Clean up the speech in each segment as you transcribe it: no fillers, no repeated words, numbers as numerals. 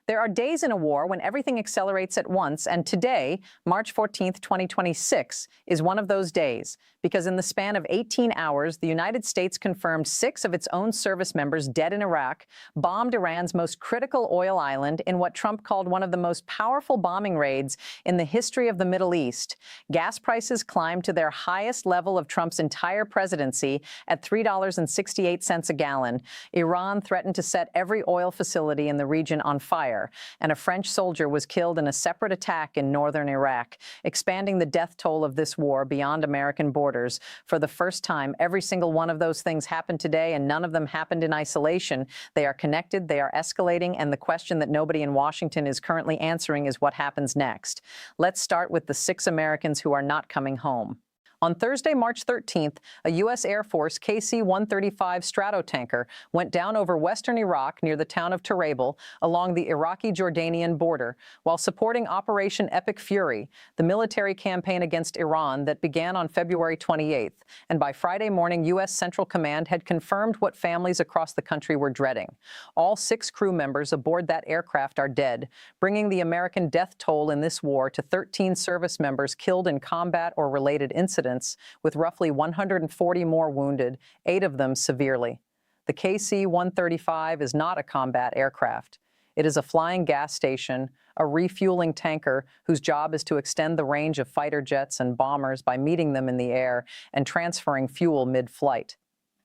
There are days in a war when everything accelerates at once, and today, March 14th, 2026, is one of those days, because in the span of 18 hours, the United States confirmed 6 of its own service members dead in Iraq, bombed Iran's most critical oil island in what Trump called one of the most powerful bombing raids in the history of the Middle East. Gas prices climbed to their highest level of Trump's entire presidency at $3.68 a gallon. Iran threatened to set every oil facility in the region on fire, and a French soldier was killed in a separate attack in northern Iraq, expanding the death toll of this war beyond American borders. For the first time, every single one of those things happened today, and none of them happened in isolation. They are connected, they are escalating, and the question that nobody in Washington is currently answering is what happens next. Let's start with the 6 Americans who are not coming home. On Thursday, March 13th, a U.S. Air Force KC-135 Stratotanker went down over western Iraq near the town of Tarabal along the Iraqi-Jordanian border while supporting Operation Epic Fury, the military campaign against Iran that began on February 28th. And by Friday morning, U.S. Central Command had confirmed what families across the country were dreading. All 6 crew members aboard that aircraft are dead, bringing the American death toll in this war to 13 service members killed in combat or related incidents, with roughly 140 more wounded, 8 of them severely. The KC-135 is not a combat aircraft. It is a flying gas station, a refueling tanker whose job is to extend the range of fighter jets and bombers by meeting them in the air and transferring fuel mid-flight.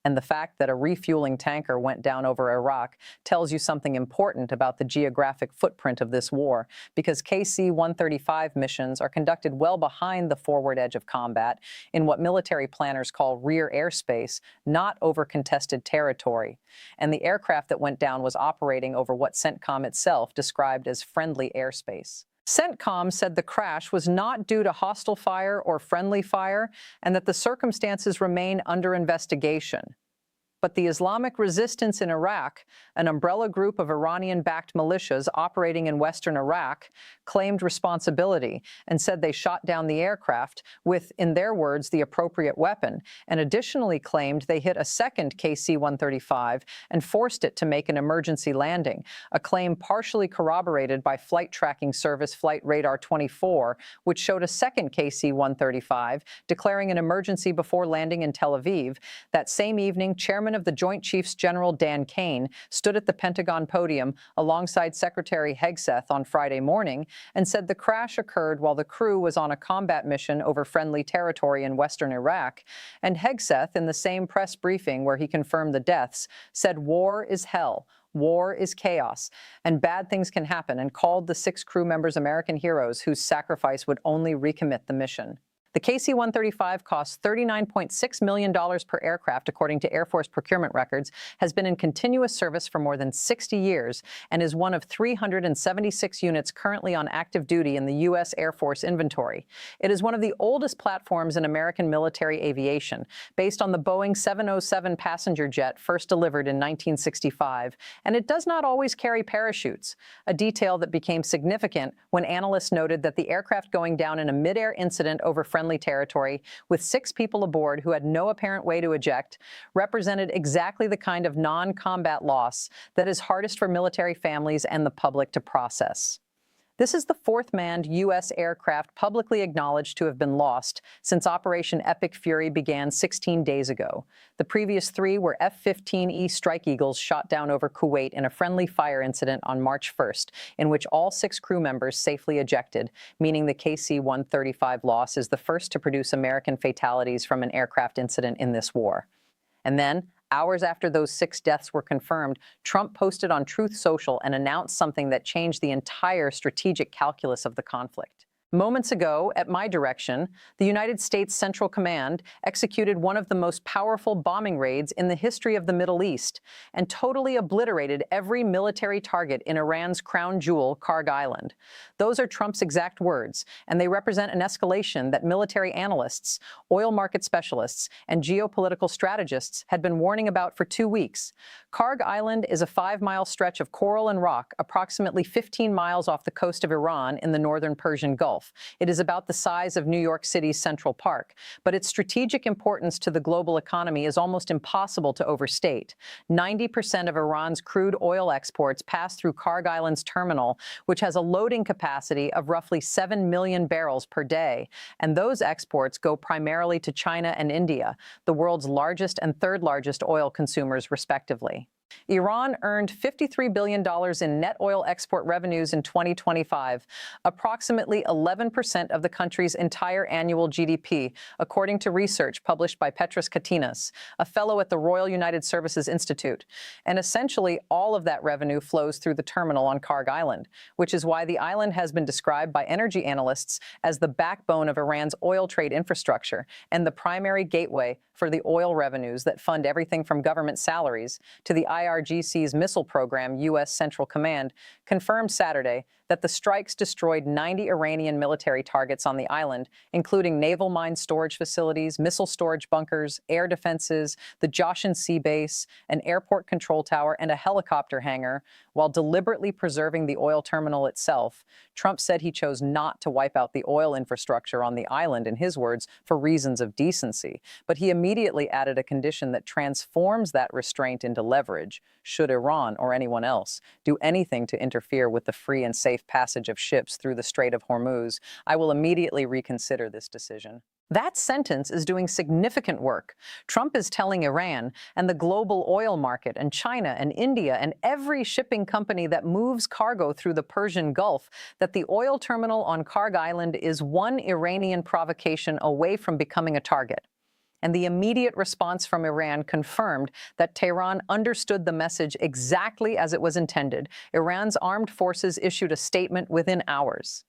And the fact that a refueling tanker went down over Iraq tells you something important about the geographic footprint of this war, because KC-135 missions are conducted well behind the forward edge of combat in what military planners call rear airspace, not over contested territory. And the aircraft that went down was operating over what CENTCOM itself described as friendly airspace. CENTCOM said the crash was not due to hostile fire or friendly fire, and that the circumstances remain under investigation. But the Islamic Resistance in Iraq, an umbrella group of Iranian-backed militias operating in western Iraq, claimed responsibility and said they shot down the aircraft with, in their words, the appropriate weapon, and additionally claimed they hit a second KC-135 and forced it to make an emergency landing, a claim partially corroborated by flight tracking service Flight Radar 24, which showed a second KC-135 declaring an emergency before landing in Tel Aviv. That same evening, Chairman of the Joint Chiefs General Dan Kane stood at the Pentagon podium alongside Secretary Hegseth on Friday morning and said the crash occurred while the crew was on a combat mission over friendly territory in western Iraq. And Hegseth, in the same press briefing where he confirmed the deaths, said war is hell. War is chaos, and bad things can happen, and called the 6 crew members American heroes whose sacrifice would only recommit the mission. The KC-135 costs $39.6 million per aircraft, according to Air Force procurement records, has been in continuous service for more than 60 years, and is one of 376 units currently on active duty in the U.S. Air Force inventory. It is one of the oldest platforms in American military aviation, based on the Boeing 707 passenger jet first delivered in 1965, and it does not always carry parachutes, a detail that became significant when analysts noted that the aircraft going down in a mid-air incident over friendly territory with 6 people aboard who had no apparent way to eject represented exactly the kind of non-combat loss that is hardest for military families and the public to process. This is the 4th manned U.S. aircraft publicly acknowledged to have been lost since Operation Epic Fury began 16 days ago. The previous 3 were F-15E Strike Eagles shot down over Kuwait in a friendly fire incident on March 1st, in which all 6 crew members safely ejected, meaning the KC-135 loss is the first to produce American fatalities from an aircraft incident in this war. And then, hours after those 6 deaths were confirmed, Trump posted on Truth Social and announced something that changed the entire strategic calculus of the conflict. Moments ago, at my direction, the United States Central Command executed one of the most powerful bombing raids in the history of the Middle East and totally obliterated every military target in Iran's crown jewel, Kharg Island. Those are Trump's exact words, and they represent an escalation that military analysts, oil market specialists, and geopolitical strategists had been warning about for 2 weeks. Kharg Island is a 5-mile stretch of coral and rock approximately 15 miles off the coast of Iran in the northern Persian Gulf. Gulf. It is about the size of New York City's Central Park, but its strategic importance to the global economy is almost impossible to overstate. 90% of Iran's crude oil exports pass through Kharg Island's terminal, which has a loading capacity of roughly 7 million barrels per day. And those exports go primarily to China and India, the world's largest and third largest oil consumers, respectively. Iran earned $53 billion in net oil export revenues in 2025, approximately 11% of the country's entire annual GDP, according to research published by Petros Katinas, a fellow at the Royal United Services Institute. And essentially, all of that revenue flows through the terminal on Kharg Island, which is why the island has been described by energy analysts as the backbone of Iran's oil trade infrastructure and the primary gateway for the oil revenues that fund everything from government salaries to the IRGC's missile program. U.S. Central Command confirmed Saturday that the strikes destroyed 90 Iranian military targets on the island, including naval mine storage facilities, missile storage bunkers, air defenses, the Joshan Sea Base, an airport control tower, and a helicopter hangar, while deliberately preserving the oil terminal itself. Trump said he chose not to wipe out the oil infrastructure on the island, in his words, for reasons of decency. But he immediately added a condition that transforms that restraint into leverage, should Iran or anyone else do anything to interfere with the free and safe passage of ships through the Strait of Hormuz. I will immediately reconsider this decision. That sentence is doing significant work. Trump is telling Iran and the global oil market and China and India and every shipping company that moves cargo through the Persian Gulf that the oil terminal on Kharg Island is one Iranian provocation away from becoming a target. And the immediate response from Iran confirmed that Tehran understood the message exactly as it was intended. Iran's armed forces issued a statement within hours.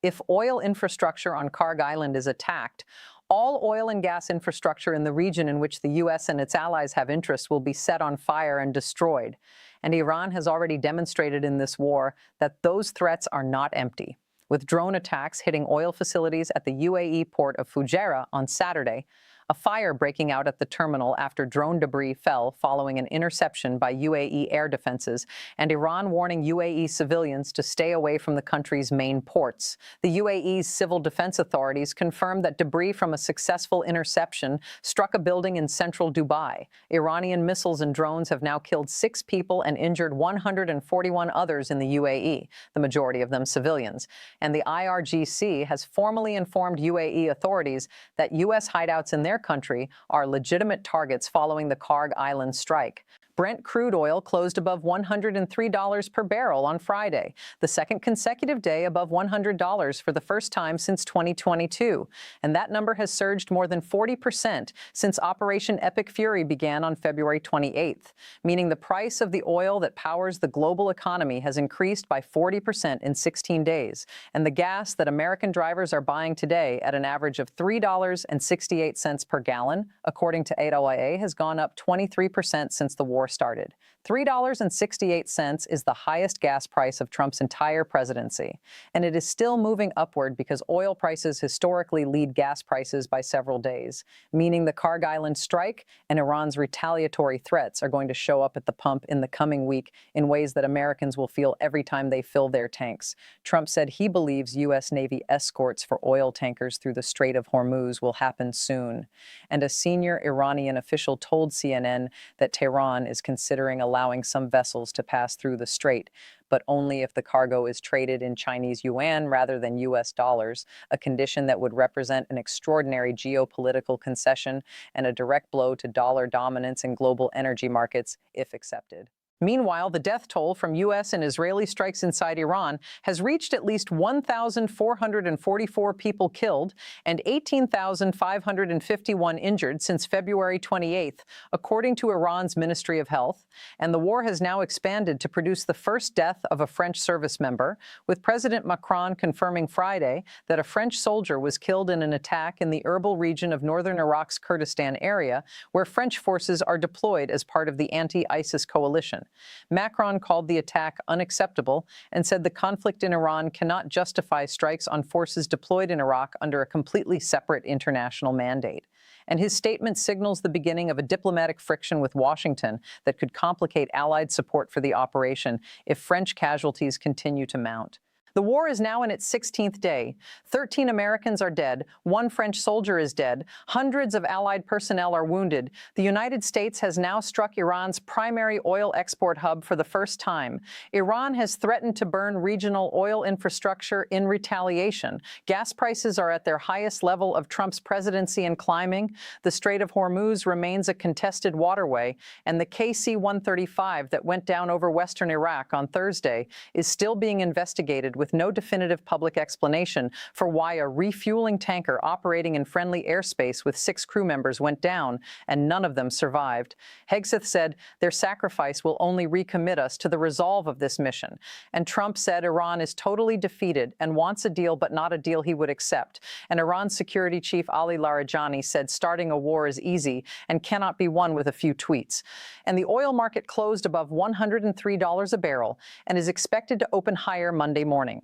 If oil infrastructure on Kharg Island is attacked, all oil and gas infrastructure in the region in which the U.S. and its allies have interests will be set on fire and destroyed. And Iran has already demonstrated in this war that those threats are not empty, with drone attacks hitting oil facilities at the UAE port of Fujairah on Saturday, a fire breaking out at the terminal after drone debris fell following an interception by UAE air defenses, and Iran warning UAE civilians to stay away from the country's main ports. The UAE's civil defense authorities confirmed that debris from a successful interception struck a building in central Dubai. Iranian missiles and drones have now killed 6 people and injured 141 others in the UAE, the majority of them civilians. And the IRGC has formally informed UAE authorities that U.S. hideouts in their country are legitimate targets following the Kharg Island strike. Brent crude oil closed above $103 per barrel on Friday, the second consecutive day above $100 for the first time since 2022. And that number has surged more than 40% since Operation Epic Fury began on February 28th, meaning the price of the oil that powers the global economy has increased by 40% in 16 days. And the gas that American drivers are buying today at an average of $3.68 per gallon, according to AIA, has gone up 23% since the war started. $3.68 is the highest gas price of Trump's entire presidency, and it is still moving upward because oil prices historically lead gas prices by several days, meaning the Kharg Island strike and Iran's retaliatory threats are going to show up at the pump in the coming week in ways that Americans will feel every time they fill their tanks. Trump said he believes U.S. Navy escorts for oil tankers through the Strait of Hormuz will happen soon. And a senior Iranian official told CNN that Tehran is considering allowing some vessels to pass through the strait, but only if the cargo is traded in Chinese yuan rather than U.S. dollars, a condition that would represent an extraordinary geopolitical concession and a direct blow to dollar dominance in global energy markets if accepted. Meanwhile, the death toll from U.S. and Israeli strikes inside Iran has reached at least 1,444 people killed and 18,551 injured since February 28th, according to Iran's Ministry of Health. And the war has now expanded to produce the first death of a French service member, with President Macron confirming Friday that a French soldier was killed in an attack in the Erbil region of northern Iraq's Kurdistan area, where French forces are deployed as part of the anti-ISIS coalition. Macron called the attack unacceptable and said the conflict in Iran cannot justify strikes on forces deployed in Iraq under a completely separate international mandate. And his statement signals the beginning of a diplomatic friction with Washington that could complicate Allied support for the operation if French casualties continue to mount. The war is now in its 16th day. 13 Americans are dead. 1 French soldier is dead. Hundreds of Allied personnel are wounded. The United States has now struck Iran's primary oil export hub for the first time. Iran has threatened to burn regional oil infrastructure in retaliation. Gas prices are at their highest level of Trump's presidency and climbing. The Strait of Hormuz remains a contested waterway, and the KC-135 that went down over western Iraq on Thursday is still being investigated with no definitive public explanation for why a refueling tanker operating in friendly airspace with 6 crew members went down, and none of them survived. Hegseth said their sacrifice will only recommit us to the resolve of this mission. And Trump said Iran is totally defeated and wants a deal, but not a deal he would accept. And Iran's security chief Ali Larijani said starting a war is easy and cannot be won with a few tweets. And the oil market closed above $103 a barrel and is expected to open higher Monday morning.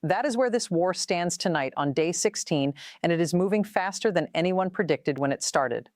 That is where this war stands tonight on day 16, and it is moving faster than anyone predicted when it started.